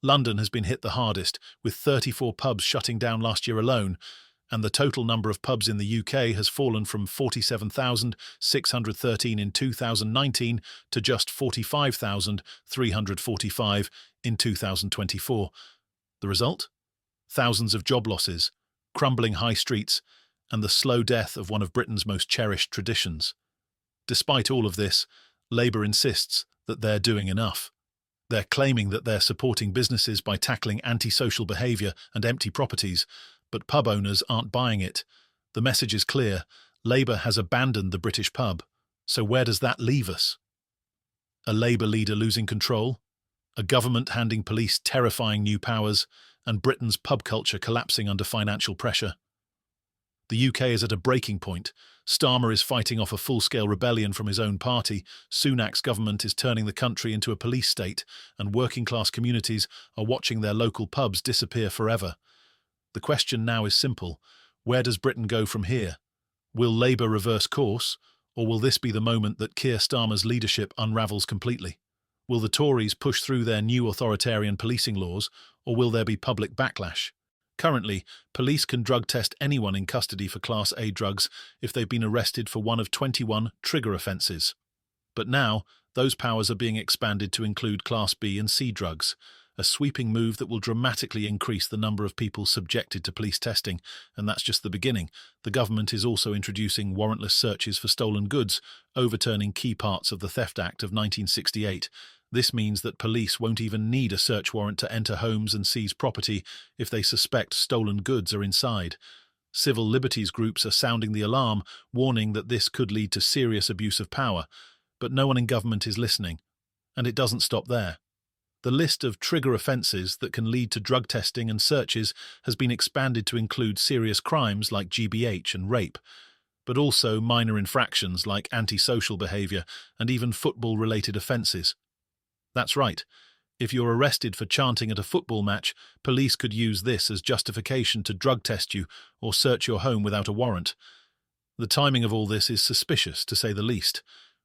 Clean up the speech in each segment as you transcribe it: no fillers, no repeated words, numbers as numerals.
London has been hit the hardest, with 34 pubs shutting down last year alone, and the total number of pubs in the UK has fallen from 47,613 in 2019 to just 45,345 in 2024. The result? Thousands of job losses, crumbling high streets, and the slow death of one of Britain's most cherished traditions. Despite all of this, Labour insists that they're doing enough. They're claiming that they're supporting businesses by tackling antisocial behaviour and empty properties, but pub owners aren't buying it. The message is clear: Labour has abandoned the British pub. So where does that leave us? A Labour leader losing control? A government handing police terrifying new powers? And Britain's pub culture collapsing under financial pressure? The UK is at a breaking point. Starmer is fighting off a full-scale rebellion from his own party, Sunak's government is turning the country into a police state, and working-class communities are watching their local pubs disappear forever. The question now is simple: where does Britain go from here? Will Labour reverse course, or will this be the moment that Keir Starmer's leadership unravels completely? Will the Tories push through their new authoritarian policing laws, or will there be public backlash? Currently, police can drug test anyone in custody for Class A drugs if they've been arrested for one of 21 trigger offences. But now, those powers are being expanded to include Class B and C drugs, a sweeping move that will dramatically increase the number of people subjected to police testing, and that's just the beginning. The government is also introducing warrantless searches for stolen goods, overturning key parts of the Theft Act of 1968. This means that police won't even need a search warrant to enter homes and seize property if they suspect stolen goods are inside. Civil liberties groups are sounding the alarm, warning that this could lead to serious abuse of power. But no one in government is listening. And it doesn't stop there. The list of trigger offences that can lead to drug testing and searches has been expanded to include serious crimes like GBH and rape, but also minor infractions like antisocial behaviour and even football-related offences. That's right. If you're arrested for chanting at a football match, police could use this as justification to drug test you or search your home without a warrant. The timing of all this is suspicious, to say the least.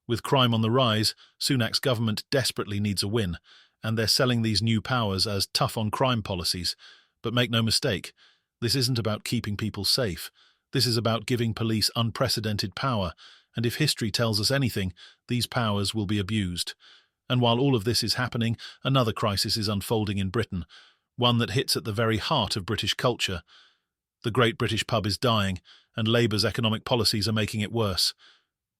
With crime on the rise, Sunak's government desperately needs a win, and they're selling these new powers as tough-on-crime policies. But make no mistake, this isn't about keeping people safe. This is about giving police unprecedented power, and if history tells us anything, these powers will be abused. And while all of this is happening, another crisis is unfolding in Britain, one that hits at the very heart of British culture. The great British pub is dying, and Labour's economic policies are making it worse.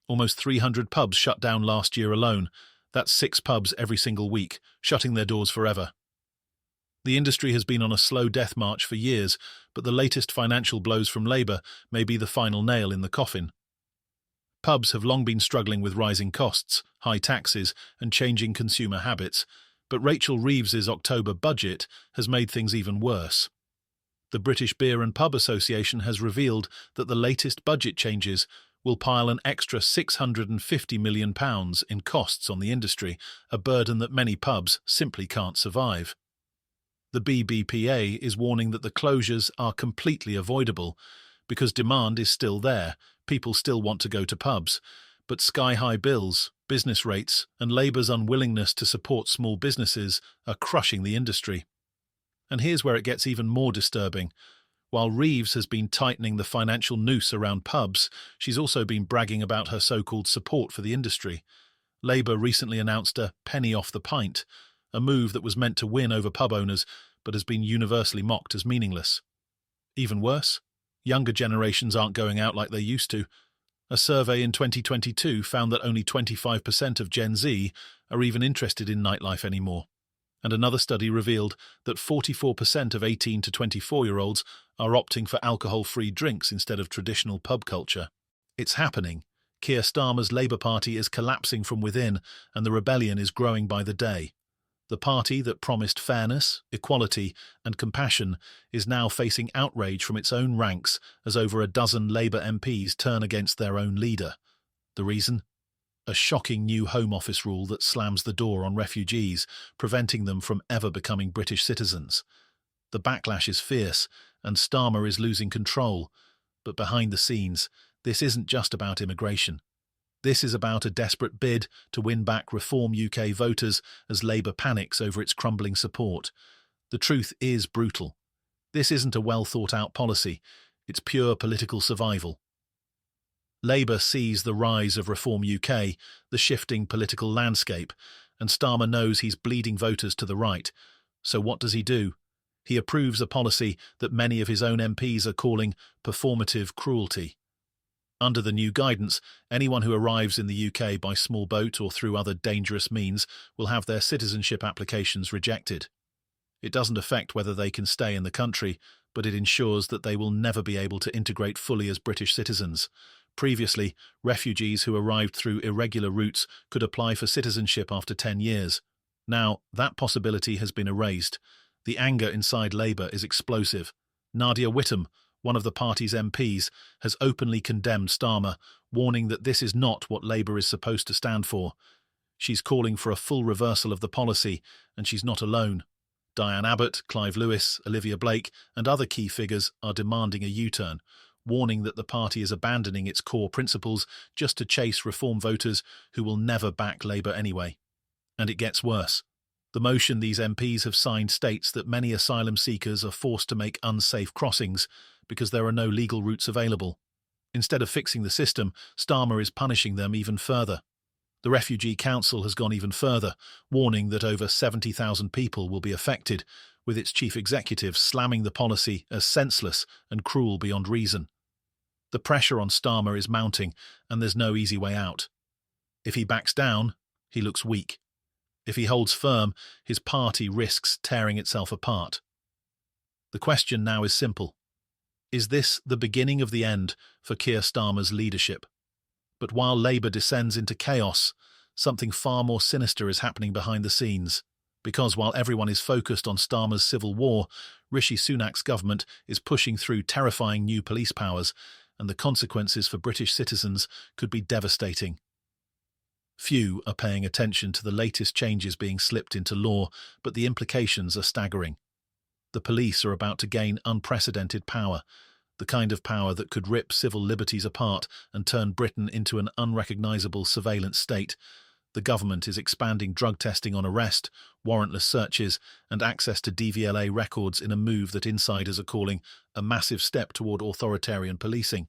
Almost 300 pubs shut down last year alone. That's 6 pubs every single week, shutting their doors forever. The industry has been on a slow death march for years, but the latest financial blows from Labour may be the final nail in the coffin. Pubs have long been struggling with rising costs, high taxes, and changing consumer habits, but Rachel Reeves's October budget has made things even worse. The British Beer and Pub Association has revealed that the latest budget changes will pile an extra £650 million in costs on the industry, a burden that many pubs simply can't survive. The BBPA is warning that the closures are completely avoidable because demand is still there. People still want to go to pubs, but sky-high bills, business rates, and Labour's unwillingness to support small businesses are crushing the industry. And here's where it gets even more disturbing. While Reeves has been tightening the financial noose around pubs, she's also been bragging about her so-called support for the industry. Labour recently announced a penny off the pint, a move that was meant to win over pub owners, but has been universally mocked as meaningless. Even worse, younger generations aren't going out like they used to. A survey in 2022 found that only 25% of Gen Z are even interested in nightlife anymore. And another study revealed that 44% of 18 to 24-year-olds are opting for alcohol-free drinks instead of traditional pub culture. It's happening. Keir Starmer's Labour Party is collapsing from within, and the rebellion is growing by the day. The party that promised fairness, equality, and compassion is now facing outrage from its own ranks as over a dozen Labour MPs turn against their own leader. The reason? A shocking new Home Office rule that slams the door on refugees, preventing them from ever becoming British citizens. The backlash is fierce, and Starmer is losing control. But behind the scenes, this isn't just about immigration. This is about a desperate bid to win back Reform UK voters as Labour panics over its crumbling support. The truth is brutal. This isn't a well-thought-out policy. It's pure political survival. Labour sees the rise of Reform UK, the shifting political landscape, and Starmer knows he's bleeding voters to the right. So what does he do? He approves a policy that many of his own MPs are calling performative cruelty. Under the new guidance, anyone who arrives in the UK by small boat or through other dangerous means will have their citizenship applications rejected. It doesn't affect whether they can stay in the country, but it ensures that they will never be able to integrate fully as British citizens. Previously, refugees who arrived through irregular routes could apply for citizenship after 10 years. Now, that possibility has been erased. The anger inside Labour is explosive. Nadia Whittome, one of the party's MPs, has openly condemned Starmer, warning that this is not what Labour is supposed to stand for. She's calling for a full reversal of the policy, and she's not alone. Diane Abbott, Clive Lewis, Olivia Blake, and other key figures are demanding a U-turn, warning that the party is abandoning its core principles just to chase Reform voters who will never back Labour anyway. And it gets worse. The motion these MPs have signed states that many asylum seekers are forced to make unsafe crossings because there are no legal routes available. Instead of fixing the system, Starmer is punishing them even further. The Refugee Council has gone even further, warning that over 70,000 people will be affected, with its chief executive slamming the policy as senseless and cruel beyond reason. The pressure on Starmer is mounting, and there's no easy way out. If he backs down, he looks weak. If he holds firm, his party risks tearing itself apart. The question now is simple. Is this the beginning of the end for Keir Starmer's leadership? But while Labour descends into chaos, something far more sinister is happening behind the scenes. Because while everyone is focused on Starmer's civil war, Rishi Sunak's government is pushing through terrifying new police powers, and the consequences for British citizens could be devastating. Few are paying attention to the latest changes being slipped into law, but the implications are staggering. The police are about to gain unprecedented power, the kind of power that could rip civil liberties apart and turn Britain into an unrecognisable surveillance state. The government is expanding drug testing on arrest, warrantless searches, and access to DVLA records in a move that insiders are calling a massive step toward authoritarian policing.